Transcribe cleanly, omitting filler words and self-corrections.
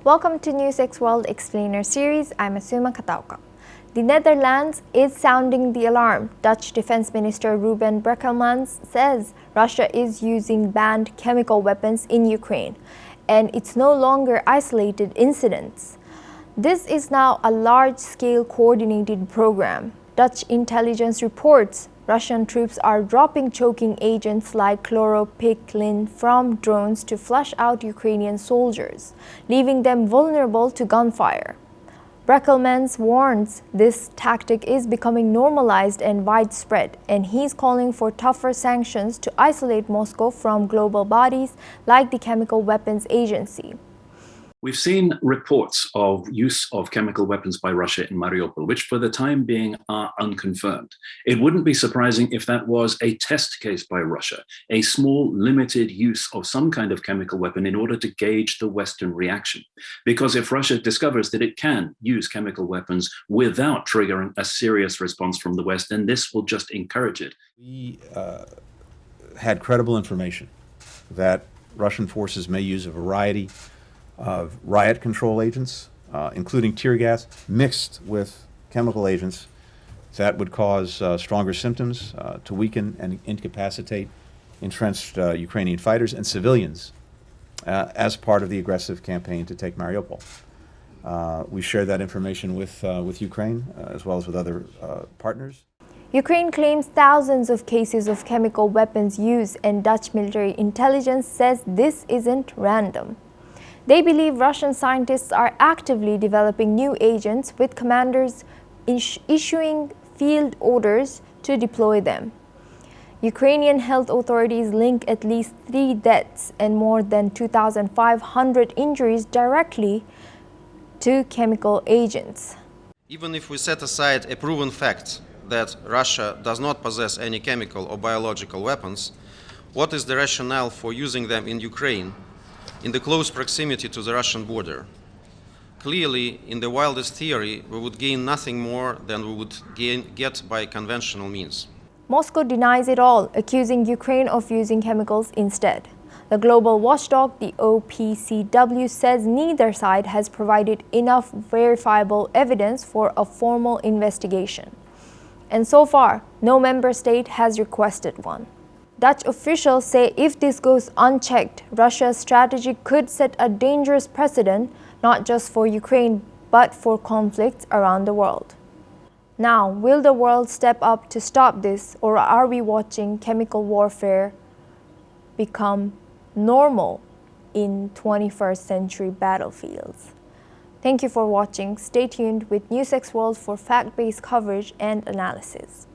Welcome to NewsX World Explainer series. I'm Asuma Kataoka. The Netherlands is sounding the alarm. Dutch Defense Minister Ruben Brekelmans says Russia is using banned chemical weapons in Ukraine, and it's no longer isolated incidents. This is now a large-scale coordinated program. Dutch intelligence reports Russian troops are dropping choking agents like chloropicrin from drones to flush out Ukrainian soldiers, leaving them vulnerable to gunfire. Brekelmans warns this tactic is becoming normalized and widespread, and he's calling for tougher sanctions to isolate Moscow from global bodies like the Chemical Weapons Agency. We've seen reports of use of chemical weapons by Russia in Mariupol, which for the time being are unconfirmed. It wouldn't be surprising if that was a test case by Russia, a small, limited use of some kind of chemical weapon in order to gauge the Western reaction. Because if Russia discovers that it can use chemical weapons without triggering a serious response from the West, then this will just encourage it. We had credible information that Russian forces may use a variety of riot control agents, including tear gas, mixed with chemical agents that would cause stronger symptoms, to weaken and incapacitate entrenched Ukrainian fighters and civilians as part of the aggressive campaign to take Mariupol. We share that information with Ukraine as well as with other partners. Ukraine claims thousands of cases of chemical weapons use, and Dutch military intelligence says this isn't random. They believe Russian scientists are actively developing new agents, with commanders issuing field orders to deploy them. Ukrainian health authorities link at least 3 deaths and more than 2,500 injuries directly to chemical agents. Even if we set aside a proven fact that Russia does not possess any chemical or biological weapons, what is the rationale for using them in Ukraine, in the close proximity to the Russian border? Clearly, in the wildest theory, we would gain nothing more than we would get by conventional means. Moscow denies it all, accusing Ukraine of using chemicals instead. The global watchdog, the OPCW, says neither side has provided enough verifiable evidence for a formal investigation. And so far, no member state has requested one. Dutch officials say if this goes unchecked, Russia's strategy could set a dangerous precedent, not just for Ukraine, but for conflicts around the world. Now, will the world step up to stop this, or are we watching chemical warfare become normal in 21st century battlefields? Thank you for watching. Stay tuned with NewsX World for fact-based coverage and analysis.